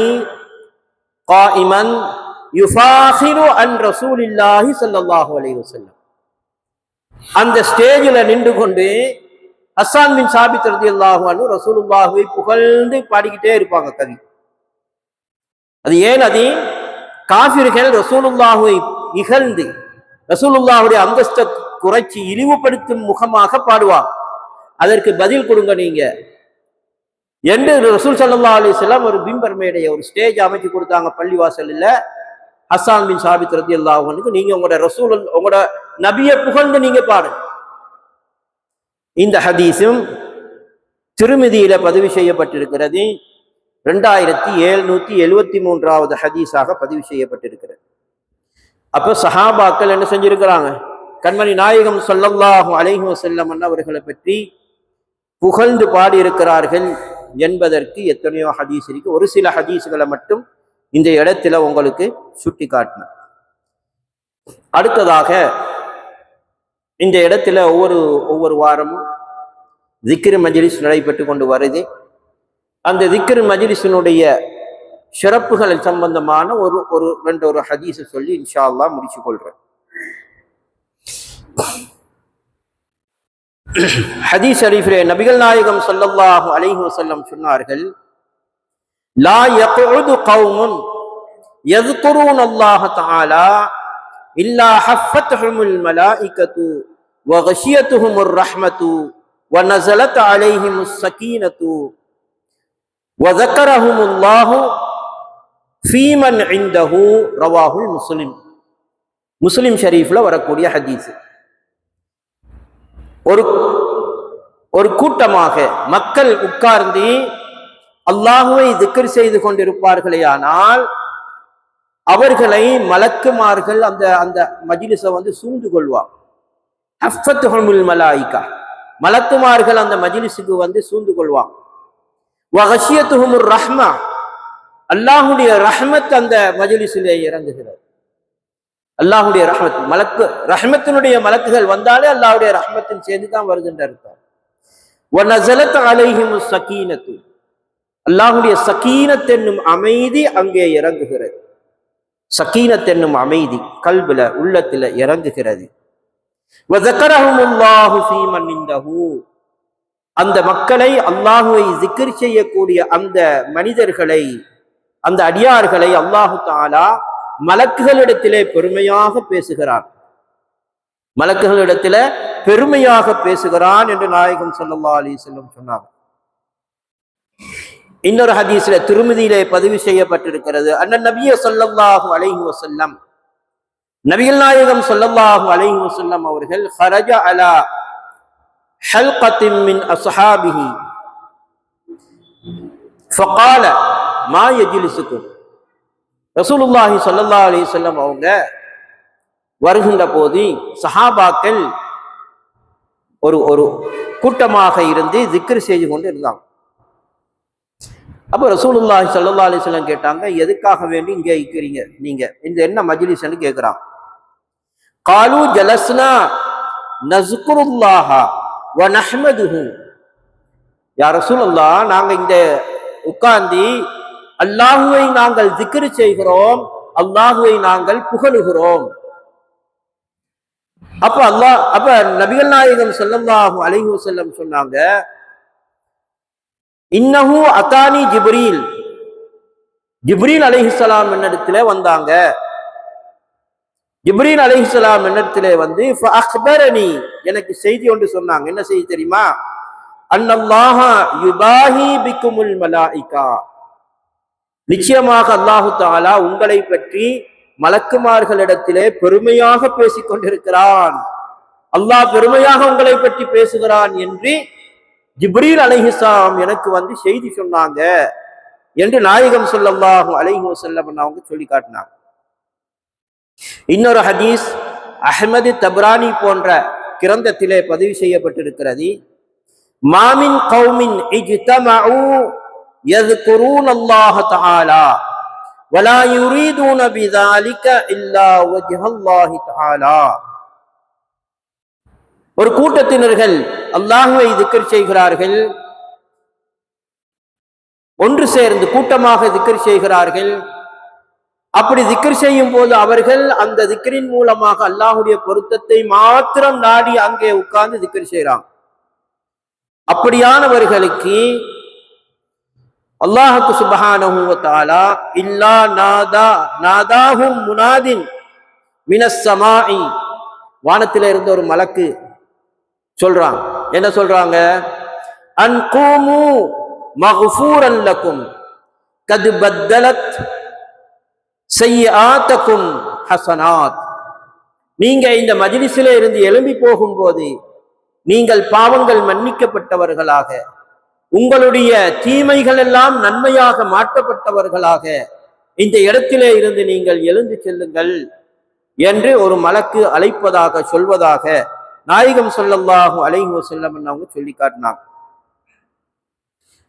காயிமன் யுஃபாஹிரு அன் ரசூலில்லாஹி ஸல்லல்லாஹு அலைஹி வஸல்லம். அந்த ஸ்டேஜில் நின்று கொண்டு ஹஸ்ஸான் பின் சாபித் ரலியல்லாஹு அன்ஹு ரசூலுல்லாஹுவை புகழ்ந்து பாடிக்கிட்டே இருப்பாங்க கவி. அது ஏன்? அது காஃபிர்கள் ரசூலுல்லாஹுவை இகழ்ந்து ரசூலுல்லாஹுடைய அந்தஸ்தை குறைச்சி இழிவுபடுத்தும் முகமாக பாடுவாங்க. அதற்கு பதில் கொடுங்க நீங்க என்று ரசூல் ஸல்லல்லாஹு அலைஹி வஸல்லம் ஒரு பிம்பர் மேடைய, ஒரு ஸ்டேஜ் அமைச்சு கொடுத்தாங்க பள்ளிவாசல்ல. ஹஸ்ஸான் பின் சாபித் ரலியல்லாஹு அன்ஹு, நீங்க உங்களோட நபியை புகழ்ந்து நீங்க பாடுங்க. இந்த ஹதீஸும் திருமிதியில பதிவு செய்யப்பட்டிருக்கிறது. 2773வது ஹதீஸாக பதிவு செய்யப்பட்டிருக்கிறது. அப்ப சஹாபாக்கள் என்ன செஞ்சிருக்கிறாங்க? கண்மணி நாயகம் ஸல்லல்லாஹு அலைஹி வஸல்லம் அவர்களை பற்றி புகழ்ந்து பாடி இருக்கிறார்கள் என்பதற்கு எத்தனையோ ஹதீஸ் இருக்கு. ஒரு சில ஹதீஸ்களை மட்டும் இந்த இடத்துல உங்களுக்கு சுட்டி காட்டினார். அடுத்ததாக இந்த இடத்துல ஒவ்வொரு வாரமும் திக்ர் மஜ்லிஸ் நடைபெற்று கொண்டு வருது. அந்த திக்ர் மஜ்லிஸினுடைய சிறப்புகள் சம்பந்தமான ஒரு ஹதீஸை சொல்லி இன்ஷா அல்லாஹ் முடிச்சு கொள்றேன். ஹதீஸ் ஷரீஃபிலே நபிகள் நாயகம் ஸல்லல்லாஹு அலைஹி வஸல்லம் சொன்னார்கள், லா யக்உது கௌமுன் யذ்குரூன அல்லாஹ தஆலா இல்லா ஹஃபத்ஹுமுல் மலாயிகத்து வ கஷியத்துஹுமுர் ரஹ்மத்து வ நஸலத் அலைஹிமுஸ் ஸகீனத்து வ ذكرஹுமுல்லாஹு ஃபீமன் இன்தஹு ரவாஹுல் முஸ்லிம். முஸ்லிம் ஷரீஃப்ல வரக்கூடிய ஹதீஸ். ஒரு கூட்டமாக மக்கள் உட்கார்ந்து அல்லாஹுவை திக்ர் செய்து கொண்டிருப்பார்களே, ஆனால் அவர்களை மலக்குமார்கள் அந்த மஜ்லிஸை சூழ்ந்து கொள்வார். ஹஃபத்ஹுமுல் மலாயிகா, மலக்குமார்கள் அந்த மஜ்லிஸுக்கு சூழ்ந்து கொள்வார். வ கஷியத்துஹுமுர் ரஹ்மா, அல்லாஹுடைய ரஹ்மத் அந்த மஜ்லிஸிலே இறங்குகிறது. அல்லாஹுடைய ரஹ்மத், ரஹ்மத்தினுடைய மலக்குகள் வந்தாலே அல்லாஹுடைய ரஹ்மத்தின் சேர்ந்து தான் வருகின்ற அர்த்தம். வ நஸலத் அலைஹிமுஸ் ஸகீனத்து, அல்லாஹுடைய சகீனத் என்னும் அமைதி அங்கே இறங்குகிறது. சகீனத் என்னும் அமைதி கல்புல, உள்ளத்துல இறங்குகிறது. வ ذكرஹுமுல்லாஹு ஃபீமன் இன்தஹு, அந்த மக்களை, அல்லாஹுவை zikr செய்யக்கூடிய அந்த மனிதர்களை, அந்த அடியார்களை அல்லாஹு தஆலா மலக்குகளிடத்திலே பெருமையாக பேசுகிறார். மலக்குகளிடத்துல பெருமையாக பேசுகிறான் என்று நாயகம் ஸல்லல்லாஹு அலைஹி வஸல்லம் சொன்னார். இன்னொரு ஹதீஸ்ல திருமதியிலே பதிவு செய்யப்பட்டிருக்கிறது, அண்ணன் நபிய ஸல்லல்லாஹு அலைஹி வஸல்லம், நபிகள் நாயகம் ஸல்லல்லாஹு அலைஹி வஸல்லம் அவர்கள் ஹரஜ அலா ஹல்கத்தின் மின் அஸ்ஹாபிஹி ஃபகால மா யஜ்லிசுக்கும். ரசூலுல்லாஹி ஸல்லல்லாஹு அலைஹி வஸல்லம் அவங்க வருகின்ற போது சஹாபாக்கள் ஒரு ஒரு கூட்டமாக இருந்து zikr செய்து கொண்டு இருந்தாங்க. அப்ப ரசூலுல்லாஹி ஸல்லல்லாஹு அலைஹி வஸல்லம் கேட்டாங்க, எதுக்காக வேண்டி இங்க இருக்கிறீங்க நீங்க, இந்த என்ன மஜ்லிஸ்னு கேக்குறாங்க. காலு ஜலஸ்னா நஸ்குருல்லாஹ வ நஹ்மதுஹு. யா ரசூலல்லாஹ், நாங்க இந்த உட்கார்ந்து அல்லாஹுவை நாங்கள் zikr செய்கிறோம், அல்லாஹுவை நாங்கள் புகழுகிறோம். அப்ப நபிகள் நாயகம் ஸல்லல்லாஹு அலைஹி வஸல்லம் சொன்னாங்க, இன்னஹு அதானி ஜிப்ரீல், ஜிப்ரீல் அலைஹிஸ்ஸலாம் என்னிடத்திலே வந்தாங்க. ஜிப்ரீல் அலைஹிஸ்ஸலாம் என்னிடத்திலே வந்து ஃபஅக்பரனி, எனக்கு செய்தி ஒன்று சொன்னாங்க. என்ன செய்தி தெரியுமா? அன்னல்லாஹ யுபாஹி பிக்குமுல் மலாயிகா, நிச்சயமாக அல்லாஹு தஆலா உங்களை பற்றி மலக்குமார்களிடத்திலே பெருமையாக பேசிக் கொண்டிருக்கிறான், அல்லாஹ் பெருமையாக உங்களை பற்றி பேசுகிறான் என்று ஜிப்ரீல் அலைஹிஸ்ஸலாம் எனக்கு வந்து செய்தி சொன்னாங்க என்று நாயகம் ஸல்லல்லாஹு அலைஹி வஸல்லம் அவங்க சொல்லி காட்டினாங்க. இன்னொரு ஹதீஸ் அஹ்மது தப்ரானி போன்ற கிரந்தத்திலே பதிவு செய்யப்பட்டிருக்கிறது, மாமின் கௌமின் இஜ்தமஉ யذ்குரூன அல்லாஹ தஆலா வலா யுரீதுன பிதாலிக இல்லா வஜ்ஹல்லாஹி தஆலா. ஒரு கூட்டத்தினர்கள் அல்லாஹுவை zikr செய்கிறார்கள், ஒன்று சேர்ந்து கூட்டமாக zikr செய்கிறார்கள். அப்படி zikr செய்யும் போது அவர்கள் அந்த zikரின் மூலமாக அல்லாஹுடைய பொருத்தத்தை மாத்திரம் நாடி அங்கே உட்கார்ந்து zikr செய்கிறாங்க. அப்படியானவர்களுக்கு அல்லாஹ்வுக்கு சுப்ஹானஹு வ தஆலா இல்லா நாதாஹும் முனாதின் மினஸ் ஸமாஇ, வானத்திலே இருந்த ஒரு மலக்கு சொல்றாங்க. என்ன சொல்றாங்க? அன் கூமு மக்ஃபூரன் லக்கும் கத் பத்தலத் ஸய்யிஆத்தகும் ஹஸனாத். நீங்க இந்த மஜ்லிஸிலே இருந்து எழும்பி போகும்போது நீங்கள் பாவங்கள் மன்னிக்கப்பட்டவர்களாக, உங்களுடைய தீமைகள் எல்லாம் நன்மையாக மாற்றப்பட்டவர்களாக இந்த இடத்திலே இருந்து நீங்கள் எழுந்து செல்லுங்கள் என்று ஒரு மலக்கு அழைப்பதாக சொல்வதாக நாயகம் ஸல்லல்லாஹு அலைஹி வஸல்லம் அவங்க சொல்லி காட்டினாங்க.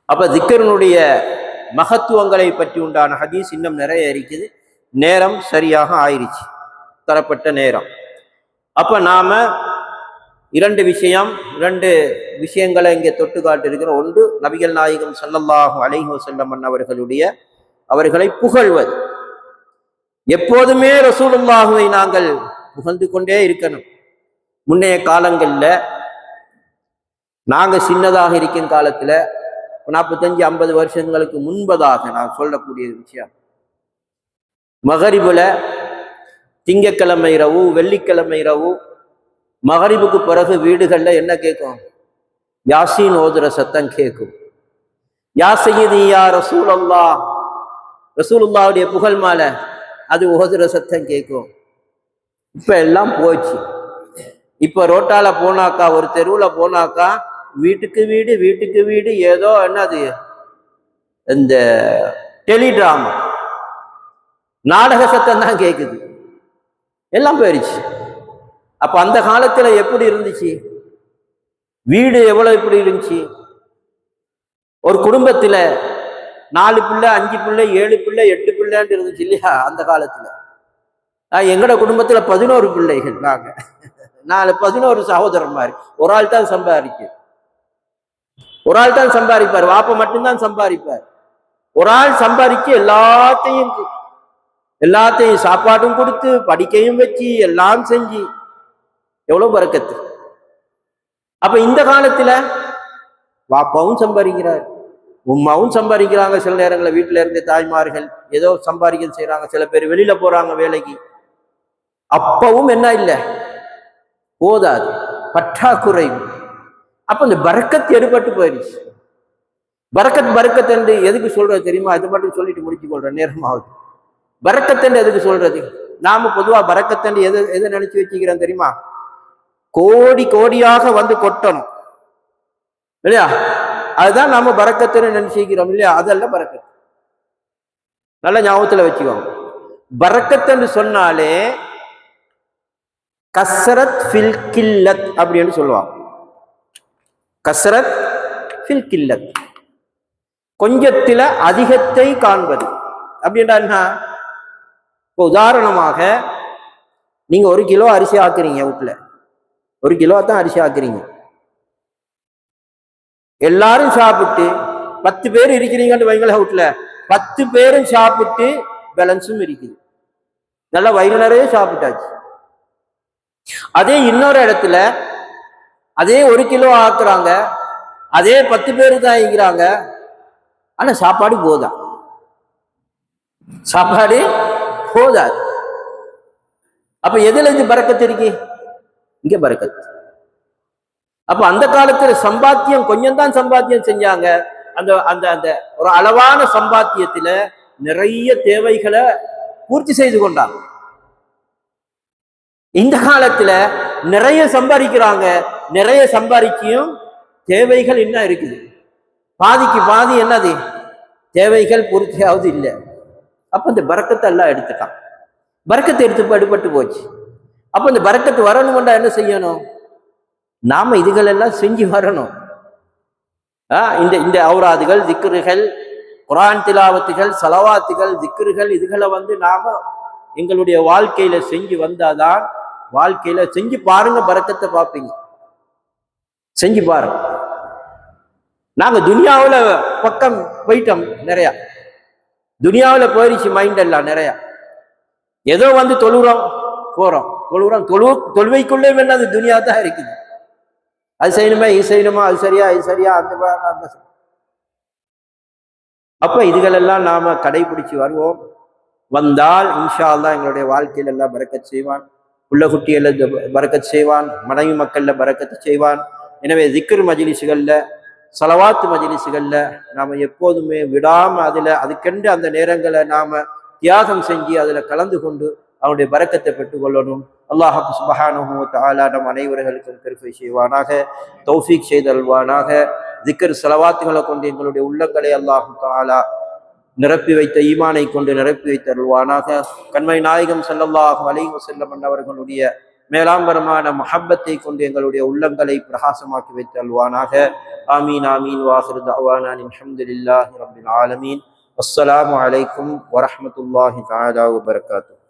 அப்ப zikruனுடைய மகத்துவங்களை பற்றி உண்டான ஹதீஸ் இன்னும் நிறைய இருக்குது. நேரம் சரியாக ஆயிருச்சு, தரப்பட்ட நேரம். அப்ப நாம இரண்டு விஷயங்களை இங்கே தொட்டு காட்டிருக்கிறோம். ஒன்று, நபிகள் நாயகம் ஸல்லல்லாஹு அலைஹி வஸல்லம் அவர்களை புகழ்வது. எப்போதுமே ரசூலுல்லாஹுவை நாங்கள் புகழ்ந்து கொண்டே இருக்கணும். முன்னைய காலங்கள்ல நாங்க சின்னதாக இருக்கும் காலத்துல 45-50 வருஷங்களுக்கு முன்பதாக நான் சொல்லக்கூடிய விஷயம், மகரிபுல திங்கக்கிழமை இரவு வெள்ளிக்கிழமை இரவு மகரிபுக்கு பிறகு வீடுகள்ல என்ன கேட்கும்? யாசீன் ஓதுற சத்தம் கேட்கும். யா சய்யிதி யா ரசூலல்லாஹ், ரசூலுல்லாஹ்வுடைய புகழ் மாலை அது ஓதுற சத்தம் கேட்கும். இப்ப எல்லாம் போச்சு. இப்ப ரோட்டால போனாக்கா, ஒரு தெருவுல போனாக்கா, வீட்டுக்கு வீடு ஏதோ என்னது இந்த டெலிடிராமா நாடக சத்தம் தான் கேட்குது. எல்லாம் போயிடுச்சு. அப்ப அந்த காலத்துல எப்படி இருந்துச்சு? வீடு எவ்வளவு எப்படி இருந்துச்சு? ஒரு குடும்பத்துல 4 பிள்ளை 5 பிள்ளை 7 பிள்ளை 8 பிள்ளைன்னு இருந்துச்சு இல்லையா? அந்த காலத்துல எங்கட குடும்பத்துல 11 பிள்ளைகள். நாங்க 11 சகோதரன் மாதிரி. ஒரு ஆள் தான் சம்பாதிப்பார். வாப்ப மட்டும்தான் சம்பாதிப்பார். ஒரு ஆள் சம்பாதிக்க எல்லாத்தையும் சாப்பாடும் கொடுத்து படிக்கையும் வச்சு எல்லாம் செஞ்சு எவ்வளவு பரக்கத்து. அப்ப இந்த காலத்துல வாப்பாவும் சம்பாதிக்கிறார், உம்மாவும் சம்பாதிக்கிறாங்க. சில நேரங்களில் வீட்டுல இருந்த தாய்மார்கள் ஏதோ சம்பாதிக்க செய்யறாங்க. சில பேர் வெளியில போறாங்க வேலைக்கு. அப்பவும் என்ன இல்லை, போதாது, பற்றாக்குறை. அப்ப இந்த பரக்கத் எடுபட்டு போயிடுச்சு. பரக்கத் பரக்கத் என்று எதுக்கு சொல்றது தெரியுமா? அது மட்டும் சொல்லிட்டு முடிச்சு கொள்றேன், நேரமாவது. பரக்கத் என்று எதுக்கு சொல்றது? நாம பொதுவா பரக்கத் என்று எதை நினைச்சு வச்சுக்கிறோம் தெரியுமா? கோடி கோடியாக வந்து கொட்டணும் இல்லையா? அதுதான் நாம பரக்கத்துன்னு நினைச்சுக்கிறோம் இல்லையா? அதெல்லாம் பரக்கத். நல்ல ஞாபகத்துல வச்சுக்கோங்க. பரக்கத் என்று சொன்னாலே கஸ்ரத் ஃபில் கில்லத் அப்படின்னு சொல்லுவாங்க. கஸ்ரத் ஃபில் கில்லத், கொஞ்சத்தில அதிகத்தை காண்பது. அப்படின்னா என்ன? இப்போ உதாரணமாக நீங்க 1 கிலோ அரிசி ஆக்குறீங்க வீட்டுல, 1 கிலோ தான் அரிசி ஆக்குறீங்க. எல்லாரும் சாப்பிட்டு 10 பேர் இருக்கிறீங்கன்னு வைங்கள வீட்டுல, 10 பேரும் சாப்பிட்டு பேலன்ஸும் இருக்குது, நல்லா வயிறு நிறைய சாப்பிட்டாச்சு. அதே இன்னொரு இடத்துல அதே 1 கிலோ ஆக்குறாங்க, அதே 10 பேரு தான் இருக்கிறாங்க, ஆனா சாப்பாடு போதா, சாப்பாடு போதாது. அப்ப எதுல இருந்து பரக்கத்து இருக்கு? இங்க பரக்கத்து. அப்ப அந்த காலத்துல சம்பாத்தியம் கொஞ்சம் தான் சம்பாத்தியம் செஞ்சாங்க. அந்த அந்த அந்த ஒரு அளவான சம்பாத்தியத்துல நிறைய தேவைகளை பூர்த்தி செய்து கொண்டாங்க. இந்த காலத்துல நிறைய சம்பாதிக்கிறாங்க, நிறைய சம்பாதிக்கும் தேவைகள் என்ன இருக்குது? பாதிக்கு பாதி என்னது? தேவைகள் பூர்த்தியாவது இல்லை. அப்ப இந்த பரக்கத்தை எல்லாம் எடுத்துட்டான். பரக்கத்தை எடுத்து அடுபட்டு போச்சு. அப்ப இந்த பரக்கத்து வரணும்னா என்ன செய்யணும்? நாம இதுகள் எல்லாம் செஞ்சு வரணும். இந்த இந்த ஔராதுகள், திக்ருகள், குர்ஆன் திலாவத்துகள், ஸலவாத்துகள், திக்ருகள், இதுகளை வந்து நாம எங்களுடைய வாழ்க்கையில செஞ்சு வந்தாதான், வாழ்க்கையில செஞ்சு பாருங்க, பரக்கத்தை பார்ப்பீங்க. செஞ்சு பாருங்க. நாங்க துனியாவுல பக்கம் போயிட்டோம், நிறைய துனியாவுல போயிடுச்சு மைண்ட் எல்லாம் நிறைய. ஏதோ வந்து தொழுறோம் போறோம், தொழுவைக்குள்ளே வேணா அது துனியா தான் இருக்குது. அது செய்யணுமா, இது செய்யணுமா, அது சரியா, இது சரியா, அந்த அப்ப இதுகளெல்லாம் நாம கடைபிடிச்சு வருவோம். வந்தால் இன்ஷா அல்லாஹ் எங்களுடைய வாழ்க்கையில எல்லாம் பரக்கத் செய்வான், உள்ள குட்டியில பரக்கத் செய்வான், மனைவி மக்கள்ல பரக்கத்து செய்வான். எனவே திக்ர் மஜ்லிஸ்கள்ல, ஸலவாத் மஜ்லிஸ்கள்ல நாம எப்போதுமே விடாம அதுக்கென்று அந்த நேரங்களை நாம தியாகம் செஞ்சு அதுல கலந்து கொண்டு அவனுடைய பரக்கத்தை பெற்றுக் கொள்ளணும். அல்லாஹ் சுப்ஹானஹு வ தஆலா நம் அனைவர்களுக்கும் கிருபை செய்வானாக, தௌஃபீக் செய்தல்வானாக. திக்ர் ஸலவாத்துகளை கொண்டு எங்களுடைய உள்ளங்களை அல்லாஹ் தஆலா நிரப்பி வைத்த ஈமானை கொண்டு நிரப்பி வைத்தருள்வானாக. கண்மை நாயகம் ஸல்லல்லாஹு அலைஹி வஸல்லம் அவர்களுடைய மேலாம்பரமான முஹப்பத்தை கொண்டு எங்களுடைய உள்ளங்களை பிரகாசமாக்கி வைத்தருள்வானாக. ஆமீன் ஆமீன். வாஹிரு தஅவானா அல்ஹம்துலில்லாஹி ரப்பில் ஆலமீன். அஸ்ஸலாமு அலைக்கும் வரஹ்மத்துல்லாஹி தஆலா வபரகாத்துஹு.